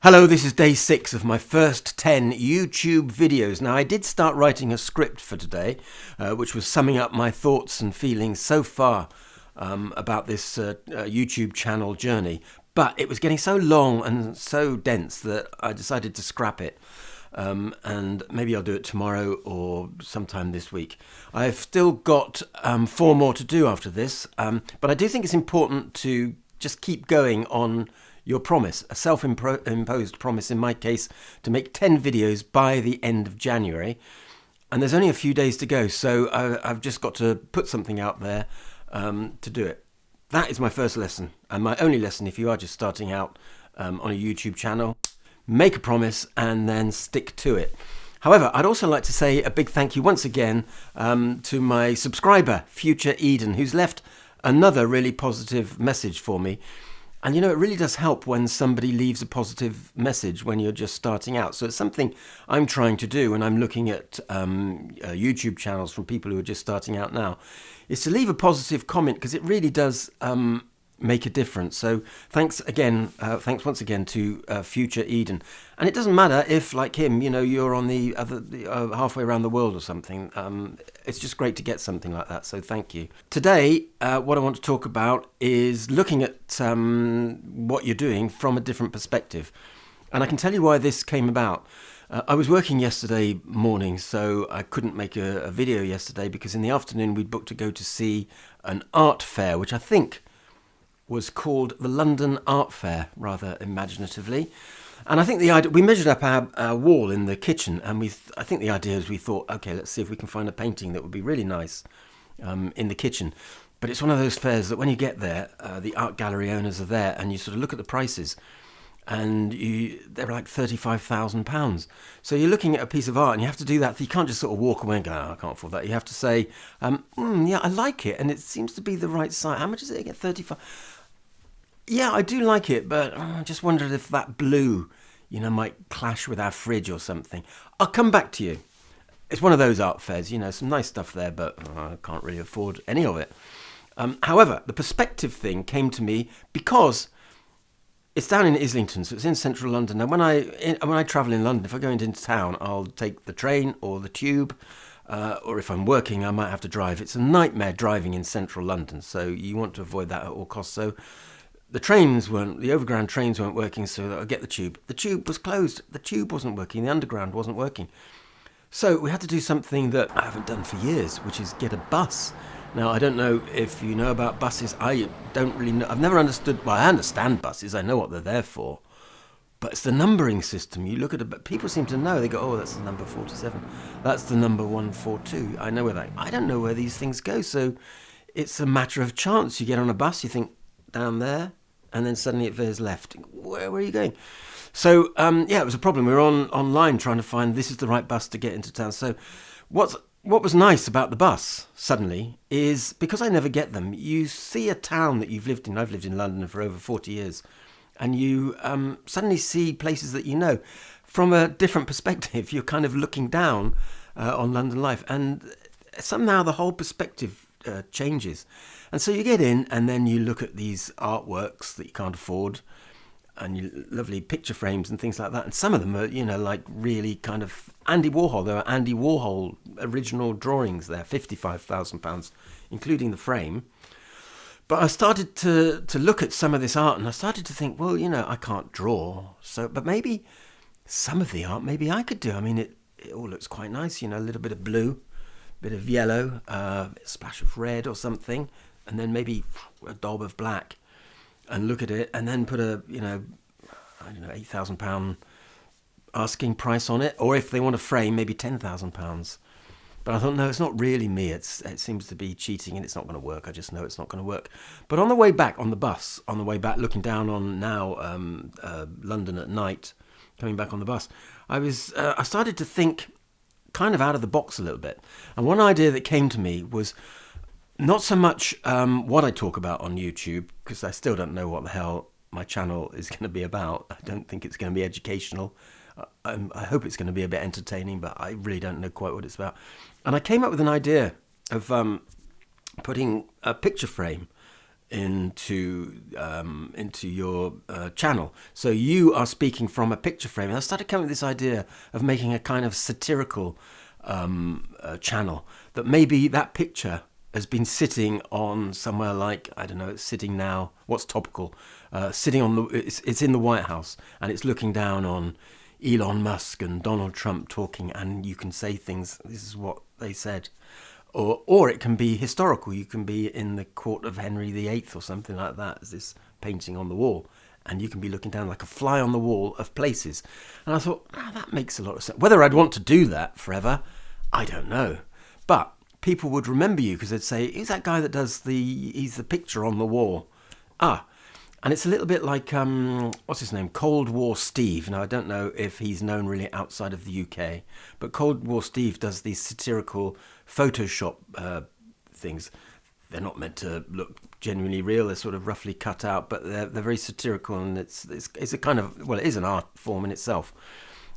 Hello, this is day 6 of my first 10 YouTube videos. Now, I did start writing a script for today, which was summing up my thoughts and feelings so far about this YouTube channel journey. But it was getting so long and so dense that I decided to scrap it. And maybe I'll do it tomorrow or sometime this week. I've still got 4 more to do after this, but I do think it's important to just keep going on your promise, a self-imposed promise in my case, to make 10 videos by the end of January. And there's only a few days to go, so I've just got to put something out there to do it. That is my first lesson, and my only lesson if you are just starting out on a YouTube channel. Make a promise and then stick to it. However, I'd also like to say a big thank you once again to my subscriber, Future Eden, who's left another really positive message for me. And you know, it really does help when somebody leaves a positive message when you're just starting out. So it's something I'm trying to do when I'm looking at YouTube channels from people who are just starting out now, is to leave a positive comment, because it really does make a difference. So thanks once again to Future Eden. And it doesn't matter if, like him, you know, you're on the other halfway around the world or something. It's just great to get something like that, so thank you. Today, what I want to talk about is looking at what you're doing from a different perspective. And I can tell you why this came about. I was working yesterday morning, so I couldn't make a video yesterday because in the afternoon we'd booked to go to see an art fair, which I think was called the London Art Fair, rather imaginatively. And I think the idea, we measured up our wall in the kitchen, and I think the idea is we thought, okay, let's see if we can find a painting that would be really nice in the kitchen. But it's one of those fairs that when you get there, the art gallery owners are there, and you sort of look at the prices, and they're like £35,000. So you're looking at a piece of art, and you have to do that. You can't just sort of walk away and go, oh, I can't afford that. You have to say, yeah, I like it, and it seems to be the right size. How much is it again? 35. Yeah, I do like it, but I just wondered if that blue, you know, might clash with our fridge or something. I'll come back to you. It's one of those art fairs, you know, some nice stuff there, but I can't really afford any of it. However, the perspective thing came to me because it's down in Islington, so it's in central London. And when I travel in London, if I go into town, I'll take the train or the tube, or if I'm working, I might have to drive. It's a nightmare driving in central London, so you want to avoid that at all costs. So the overground trains weren't working, so I get the tube. The tube was closed. The tube wasn't working. The underground wasn't working. So we had to do something that I haven't done for years, which is get a bus. Now, I don't know if you know about buses. I don't really know. I've never understood. Well, I understand buses. I know what they're there for. But it's the numbering system. You look at it, people seem to know. They go, oh, that's the number 47. That's the number 142. I know where that. I don't know where these things go. So it's a matter of chance. You get on a bus, you think, down there, and then suddenly it veers left. Where are you going? So, yeah, it was a problem. We were online trying to find this is the right bus to get into town. So what was nice about the bus, suddenly, is because I never get them, you see a town that you've lived in. I've lived in London for over 40 years. And you suddenly see places that you know. From a different perspective, you're kind of looking down on London life. And somehow the whole perspective changes. And so you get in and then you look at these artworks that you can't afford and you lovely picture frames and things like that. And some of them are, you know, like really kind of Andy Warhol. There are Andy Warhol original drawings there, £55,000, including the frame. But I started to look at some of this art and I started to think, well, you know, I can't draw. But maybe some of the art, maybe I could do. I mean, it all looks quite nice, you know, a little bit of blue, bit of yellow, a splash of red or something, and then maybe a daub of black, and look at it, and then put a, you know, I don't know, £8,000 asking price on it, or if they want a frame, maybe £10,000. But I thought, no, it's not really me. It seems to be cheating, and it's not going to work. I just know it's not going to work. But on the way back, on the bus, on the way back, looking down on now London at night, coming back on the bus, I started to think kind of out of the box a little bit. And one idea that came to me was not so much what I talk about on YouTube, because I still don't know what the hell my channel is going to be about. I don't think it's going to be educational. I hope it's going to be a bit entertaining, but I really don't know quite what it's about. And I came up with an idea of putting a picture frame into your channel. So you are speaking from a picture frame. And I started coming with this idea of making a kind of satirical channel, that maybe that picture has been sitting on somewhere like, I don't know, it's sitting now, what's topical, sitting on it's in the White House, and it's looking down on Elon Musk and Donald Trump talking, and you can say things, this is what they said. Or it can be historical. You can be in the court of Henry VIII or something like that, as this painting on the wall, and you can be looking down like a fly on the wall of places. And I thought, that makes a lot of sense. Whether I'd want to do that forever, I don't know. But people would remember you because they'd say, who's that guy that does he's the picture on the wall? And it's a little bit like, what's his name? Cold War Steve. Now, I don't know if he's known really outside of the UK, but Cold War Steve does these satirical Photoshop things. They're not meant to look genuinely real. They're sort of roughly cut out, but they're very satirical, and it's a kind of, well, it is an art form in itself.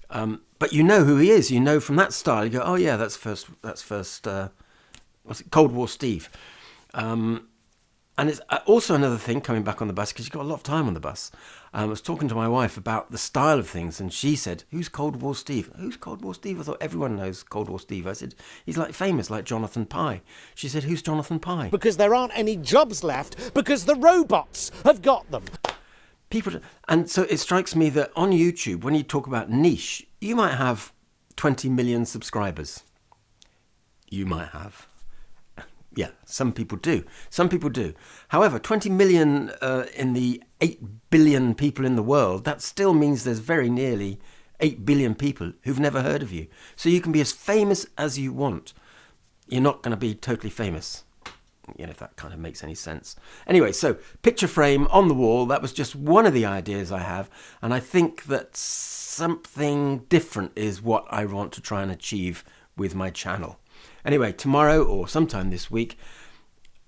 But you know who he is. You know from that style. You go, oh yeah, that's first. What's it? Cold War Steve. And it's also another thing, coming back on the bus, because you've got a lot of time on the bus. I was talking to my wife about the style of things, and she said, who's Cold War Steve? Who's Cold War Steve? I thought everyone knows Cold War Steve. I said, he's like famous, like Jonathan Pie. She said, who's Jonathan Pie? Because there aren't any jobs left, because the robots have got them. And so it strikes me that on YouTube, when you talk about niche, you might have 20 million subscribers. You might have. Yeah, some people do. Some people do. However, 20 million in the 8 billion people in the world, that still means there's very nearly 8 billion people who've never heard of you. So you can be as famous as you want. You're not going to be totally famous. You know, if that kind of makes any sense. Anyway, so picture frame on the wall, that was just one of the ideas I have. And I think that something different is what I want to try and achieve with my channel. Anyway, tomorrow or sometime this week,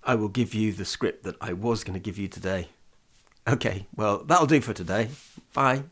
I will give you the script that I was going to give you today. Okay, well, that'll do for today. Bye.